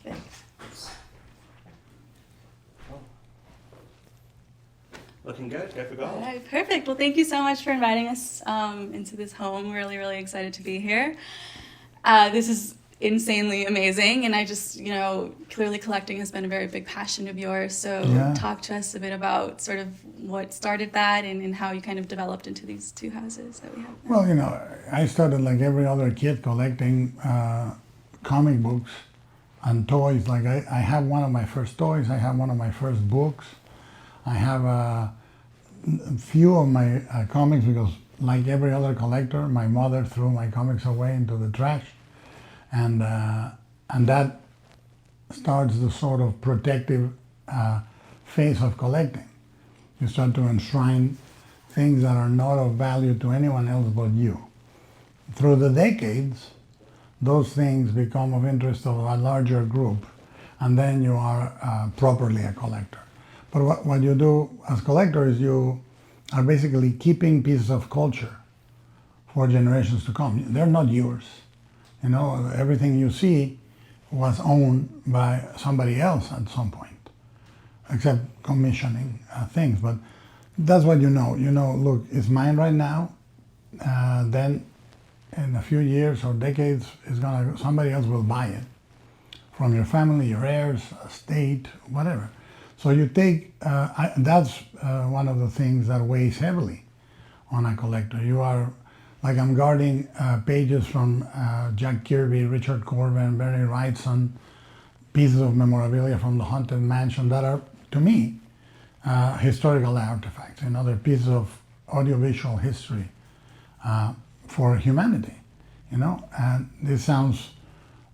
Perfect. Looking good. Go for gold. All right, perfect. Well, thank you so much for inviting us into this home. Really, really excited to be here. This is insanely amazing, and I just, clearly collecting has been a very big passion of yours. So talk to us a bit about sort of what started that and how you kind of developed into these two houses that we have now. Well, I started like every other kid collecting comic books and toys. Like I have one of my first toys, I have one of my first books, I have a few of my comics because like every other collector, my mother threw my comics away into the trash. And that starts the sort of protective phase of collecting. You start to enshrine things that are not of value to anyone else but you. Through the decades, those things become of interest of a larger group, and then you are properly a collector. But what you do as collector is you are basically keeping pieces of culture for generations to come. They're not yours. Everything you see was owned by somebody else at some point, except commissioning things. But that's what you know. Look, it's mine right now. Then in a few years or decades, somebody else will buy it from your family, your heirs, estate, whatever. So you take, that's one of the things that weighs heavily on a collector. You are, like I'm guarding pages from Jack Kirby, Richard Corbin, Barry Wrightson, pieces of memorabilia from the Haunted Mansion that are, to me, historical artifacts. They're pieces of audiovisual history for humanity. And this sounds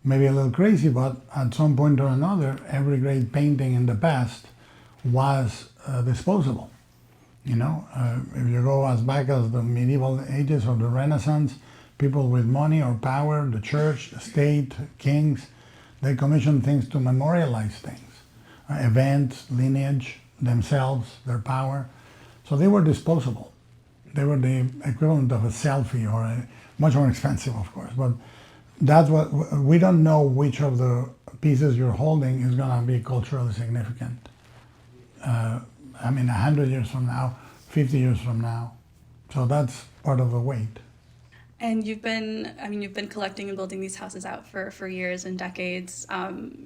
maybe a little crazy, but at some point or another, every great painting in the past was disposable. If you go as back as the medieval ages or the Renaissance, people with money or power, the church, the state, kings, they commissioned things to memorialize things, events, lineage, themselves, their power. So they were disposable. They were the equivalent of a selfie, or much more expensive, of course. But that's what we don't know which of the pieces you're holding is going to be culturally significant. 100 years from now, 50 years from now. So that's part of the weight. And you've been collecting and building these houses out for years and decades.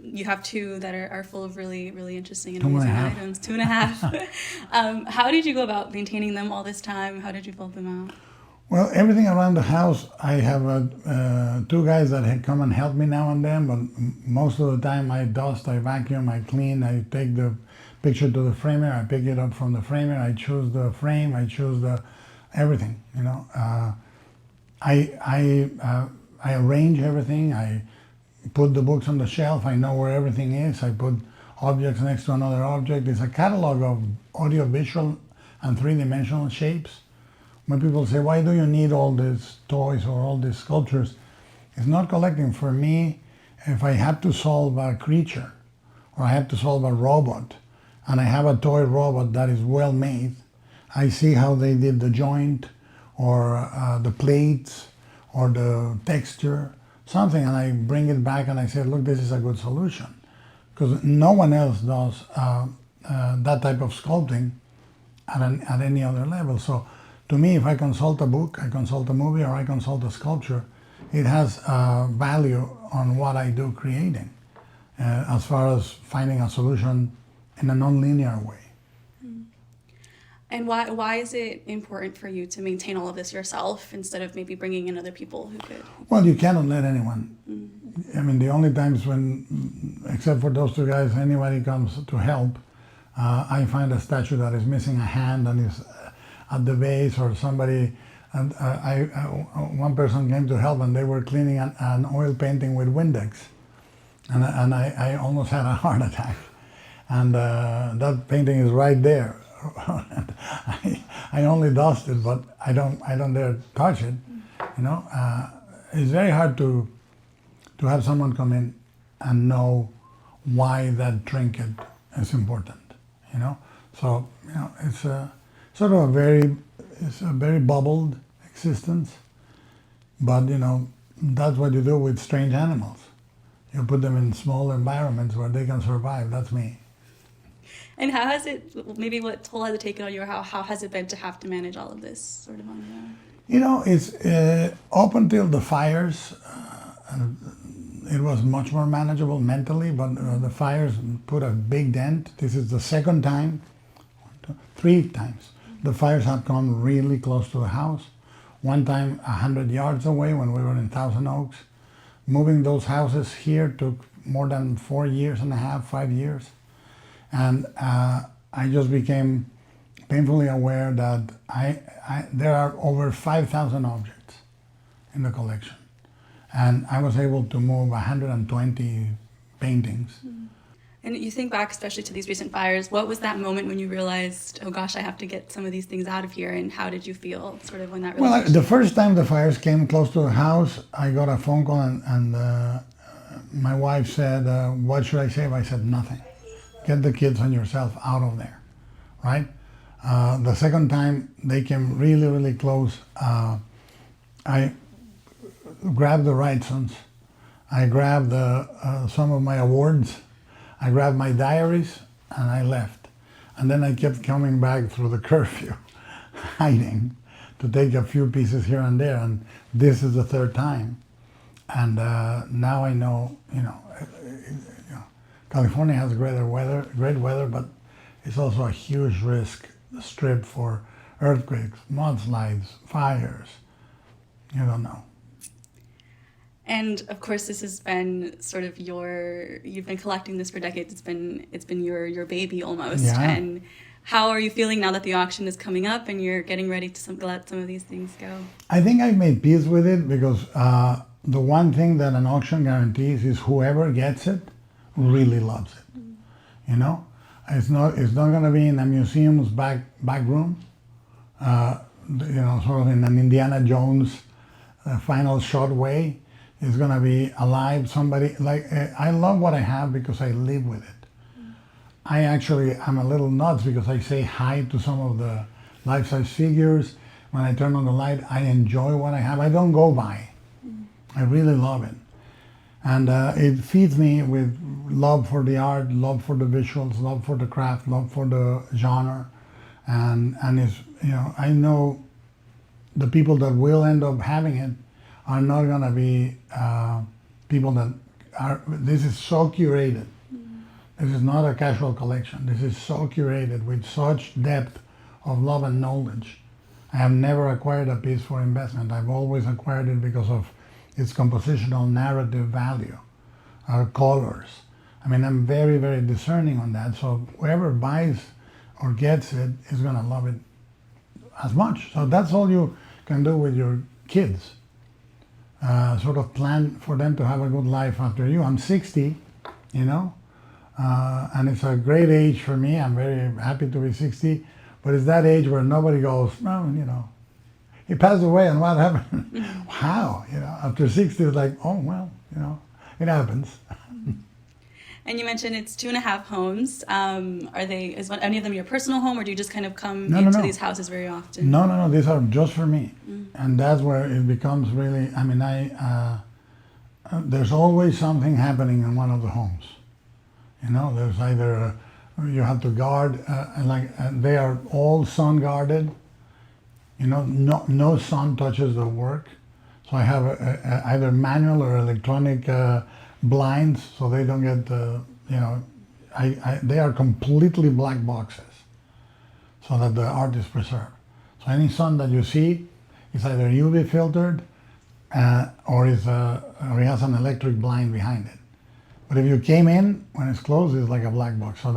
You have two that are full of really, really interesting and amazing items. 2.5. How did you go about maintaining them all this time? How did you build them out? Well, everything around the house, I have two guys that had come and help me now and then, but most of the time I dust, I vacuum, I clean, I take the picture to the framer, I pick it up from the framer, I choose the frame, I choose everything, I arrange everything, I put the books on the shelf, I know where everything is, I put objects next to another object. It's a catalog of audiovisual and three-dimensional shapes. When people say, why do you need all these toys or all these sculptures? It's not collecting. For me, if I have to solve a creature or I have to solve a robot and I have a toy robot that is well made, I see how they did the joint or the plates or the texture, something, and I bring it back and I say, look, this is a good solution. Because no one else does that type of sculpting at any other level. So to me, if I consult a book, I consult a movie, or I consult a sculpture, it has value on what I do creating, as far as finding a solution in a non-linear way. And why is it important for you to maintain all of this yourself instead of maybe bringing in other people who could? Well, you cannot let anyone. The only times when, except for those two guys, anybody comes to help, I find a statue that is missing a hand and is at the base, or somebody, and one person came to help and they were cleaning an oil painting with Windex, and I almost had a heart attack, and that painting is right there. I only dust it, but I don't dare touch it. It's very hard to have someone come in and know why that trinket is important. So it's sort of it's a very bubbled existence, but that's what you do with strange animals. You put them in small environments where they can survive. That's me. And how has it, maybe what toll has it taken on you, or how has it been to have to manage all of this sort of on your own? You know, it's up until the fires, it was much more manageable mentally, but the fires put a big dent. This is the second time, 3 times. The fires have come really close to the house. One time 100 yards away when we were in Thousand Oaks. Moving those houses here took more than 4 years and a half, 5 years. And I just became painfully aware that there are over 5,000 objects in the collection. And I was able to move 120 paintings. And you think back especially to these recent fires, what was that moment when you realized, oh gosh, I have to get some of these things out of here, and how did you feel sort of when that Well, realization? the first time the fires came close to the house, I got a phone call and my wife said, what should I save? I said, nothing. Get the kids and yourself out of there, right? The second time they came really, really close, I grabbed the Wrightsons. I grabbed some of my awards. I grabbed my diaries and I left. And then I kept coming back through the curfew, hiding to take a few pieces here and there. And this is the third time. And now I know, California has great weather, but it's also a huge risk strip for earthquakes, mudslides, fires. You don't know. And of course, this has been sort of you've been collecting this for decades. It's been your baby almost. Yeah. And how are you feeling now that the auction is coming up and you're getting ready to let some of these things go? I think I've made peace with it because the one thing that an auction guarantees is whoever gets it really loves it. You know, it's not going to be in a museum's back room. Sort of in an Indiana Jones final shot way. It's going to be alive. Somebody I love what I have because I live with it. I'm a little nuts because I say hi to some of the life-size figures. When I turn on the light, I enjoy what I have. I don't go by. I really love it. And it feeds me with love for the art, love for the visuals, love for the craft, love for the genre. And it's, I know the people that will end up having it are not going to be people that are, this is so curated. This is not a casual collection. This is so curated with such depth of love and knowledge. I have never acquired a piece for investment. I've always acquired it because of its compositional narrative value, colors. I mean, I'm very, very discerning on that. So whoever buys or gets it is going to love it as much. So that's all you can do with your kids. Sort of plan for them to have a good life after you. I'm 60, and it's a great age for me. I'm very happy to be 60, but it's that age where nobody goes, well, he passed away and what happened? How? After 60, it's like, oh, well, it happens. And you mentioned it's 2.5 homes. Is any of them your personal home, or do you just kind of come into these houses very often? No, these are just for me. And that's where it becomes really, there's always something happening in one of the homes. There's either, you have to guard, they are all sun guarded. No sun touches the work. So I have either manual or electronic blinds, so they don't get they are completely black boxes, so that the art is preserved. So any sun that you see is either UV filtered or he has an electric blind behind it. But if you came in when it's closed, it's like a black box. So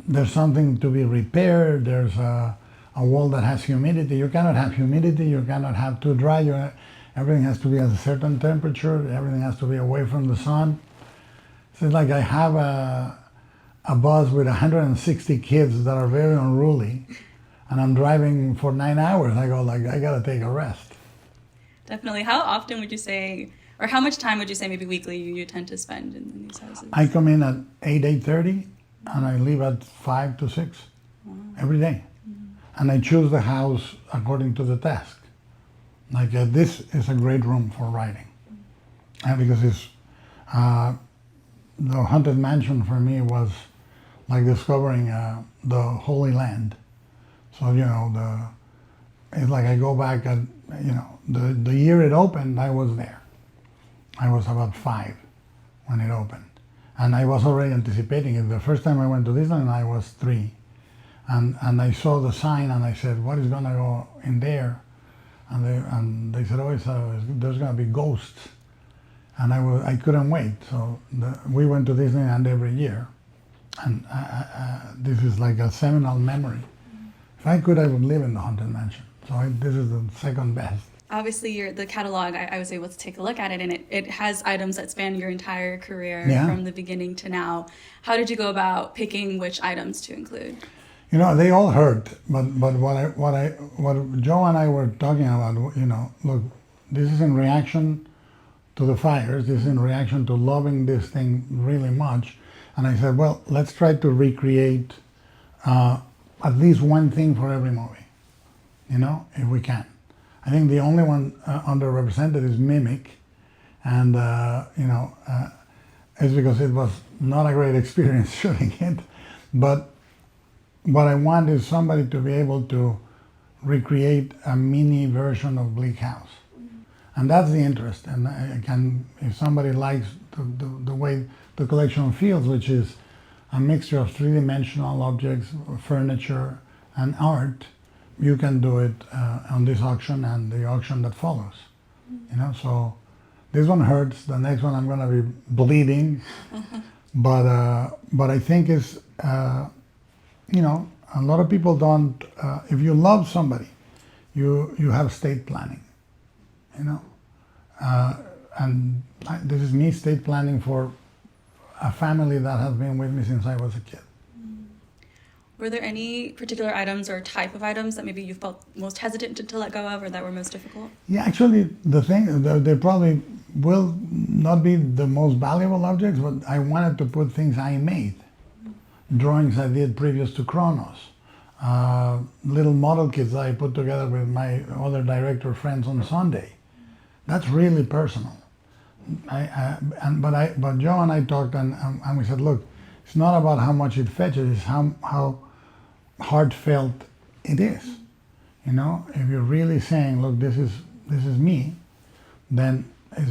there's something to be repaired. There's a wall that has humidity. You cannot have humidity. You cannot have too dry. Everything has to be at a certain temperature. Everything has to be away from the sun. So it's like I have a bus with 160 kids that are very unruly, and I'm driving for 9 hours. I go I gotta take a rest. Definitely. How often would you say, or how much time would you say maybe weekly you tend to spend in these houses? I come in at 8:30, and I leave at 5 to 6 every day. And I choose the house according to the task. This is a great room for writing. And because the Haunted Mansion for me was like discovering the Holy Land. So, it's like I go back and, the year it opened, I was there. I was about 5 when it opened. And I was already anticipating it. The first time I went to Disneyland, I was 3. And I saw the sign and I said, what is going to go in there? And they said, there's going to be ghosts. And I couldn't wait. So we went to Disneyland every year. And this is like a seminal memory. If I could, I would live in the Haunted Mansion. So this is the second best. Obviously, the catalog, I was able to take a look at it, and it has items that span your entire career from the beginning to now. How did you go about picking which items to include? They all hurt, but what Joe and I were talking about, look, this is in reaction to the fires. This is in reaction to loving this thing really much. And I said, well, let's try to recreate at least one thing for every movie, if we can. I think the only one underrepresented is Mimic, and it's because it was not a great experience shooting it. But what I want is somebody to be able to recreate a mini version of Bleak House, and that's the interest. And I can, if somebody likes the way the collection feels, which is a mixture of three-dimensional objects, furniture, and art, you can do it on this auction and the auction that follows. So this one hurts. The next one I'm going to be bleeding, but I think it's a lot of people don't. If you love somebody, you have estate planning, and this is me estate planning for a family that has been with me since I was a kid. Were there any particular items or type of items that maybe you felt most hesitant to let go of, or that were most difficult? Yeah, actually, they probably will not be the most valuable objects, but I wanted to put things I made, drawings I did previous to Kronos, little model kits I put together with my other director friends on Sunday. That's really personal. But Joe and I talked and we said, look, it's not about how much it fetches, it's how heartfelt it is. If you're really saying, look, this is me, then it's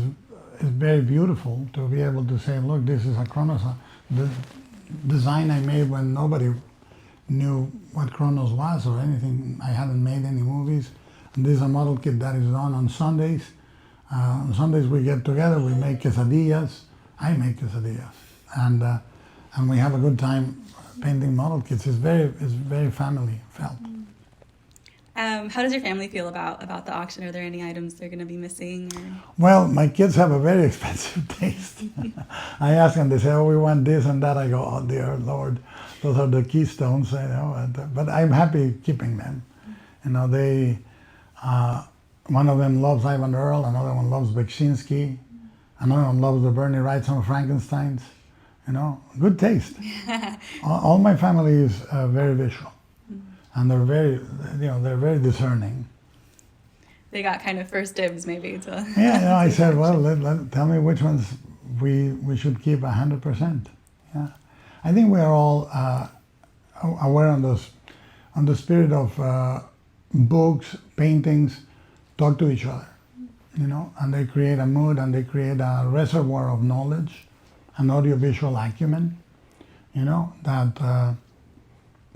very beautiful to be able to say, look, this is a Kronos, the design I made when nobody knew what Kronos was or anything. I hadn't made any movies. And this is a model kit that is done on Sundays. On Sundays we get together, we make quesadillas. I make quesadillas, and we have a good time painting model kits. It's very family felt. How does your family feel about the auction? Are there any items they're going to be missing? Or? Well, my kids have a very expensive taste. I ask them, they say, "Oh, we want this and that." I go, "Oh dear Lord, those are the keystones." But I'm happy keeping them. They. One of them loves Ivan Earl, another one loves Beksinski, another one loves the Bernie Wrightson Frankensteins. Good taste. all my family is very visual, and they're very discerning. They got kind of first dibs, maybe. Yeah, I said, well, tell me which ones we should keep 100%. Yeah, I think we are all aware on the spirit of books, paintings. Talk to each other, and they create a mood and they create a reservoir of knowledge, an audiovisual acumen, that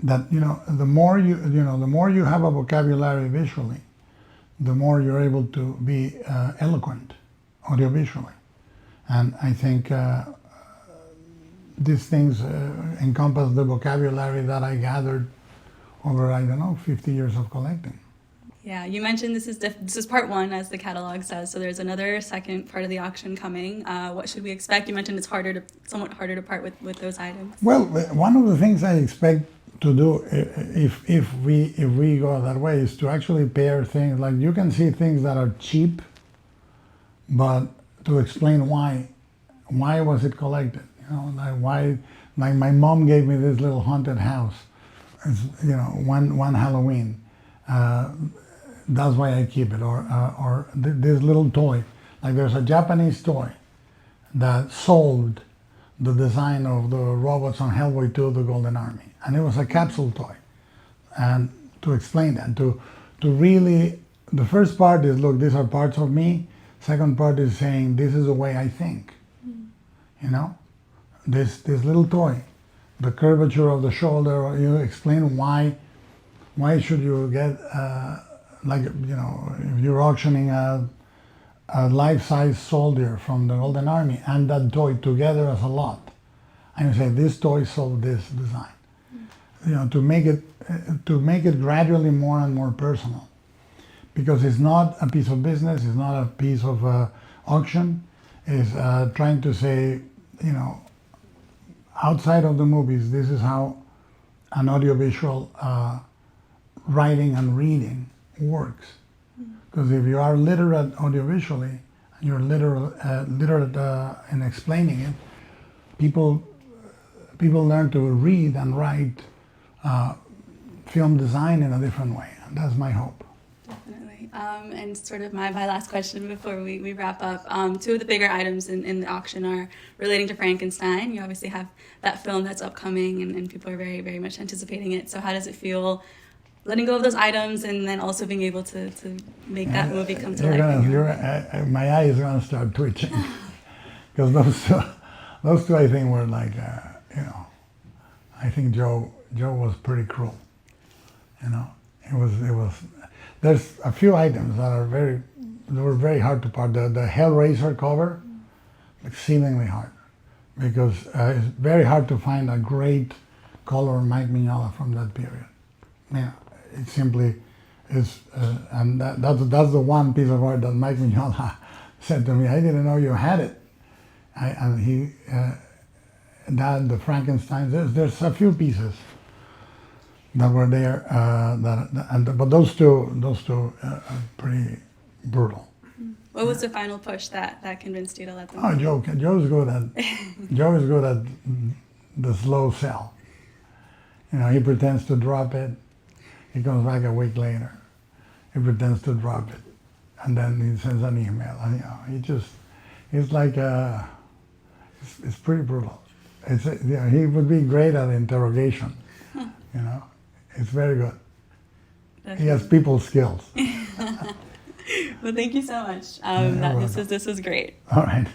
the more you have a vocabulary visually, the more you're able to be eloquent audiovisually, and I think these things encompass the vocabulary that I gathered over 50 years of collecting. Yeah, you mentioned this is part one, as the catalog says. So there's another second part of the auction coming. What should we expect? You mentioned it's somewhat harder to part with those items. Well, one of the things I expect to do, if we go that way, is to actually pair things. Like you can see things that are cheap, but to explain why was it collected? Like why? Like my mom gave me this little haunted house. It's, one Halloween. That's why I keep it. Or this little toy. Like there's a Japanese toy that solved the design of the robots on Hellboy 2, The Golden Army. And it was a capsule toy. And to explain that, to really, the first part is, look, these are parts of me. Second part is saying, this is the way I think. You know, this little toy, the curvature of the shoulder, you explain why should you get, like, you know, if you're auctioning a life-size soldier from the Golden Army and that toy together as a lot, and you say, this toy solved this design. You know, to make it gradually more and more personal, because it's not a piece of business, it's not a piece of auction. It's trying to say, you know, outside of the movies, this is how an audiovisual writing and reading works. Because if you are literate audiovisually, and you're literate in explaining it, people learn to read and write film design in a different way. And that's my hope. Definitely. And sort of my last question before we wrap up. Two of the bigger items in the auction are relating to Frankenstein. You obviously have that film that's upcoming, and people are very, very much anticipating it. So how does it feel letting go of those items and then also being able to make that movie come to life? My eye is going to start twitching. Because those two I think were like, you know, I think Joe was pretty cruel. You know, it was. There's a few items that were very hard to part. The Hellraiser cover, exceedingly hard, because it's very hard to find a great color Mike Mignola from that period. Yeah, it simply is, and that's the one piece of art that Mike Mignola said to me, I didn't know you had it. And he, that the Frankenstein, there's a few pieces that were there, but those two are pretty brutal. What was the final push that convinced you to let them? Oh, Joe's good at the slow sell. You know, he pretends to drop it. He comes back a week later. He pretends to drop it, and then he sends an email. And you know, he's like, it's pretty brutal. He would be great at interrogation. You know. It's very good. He has people skills. Well, thank you so much. This was great. All right.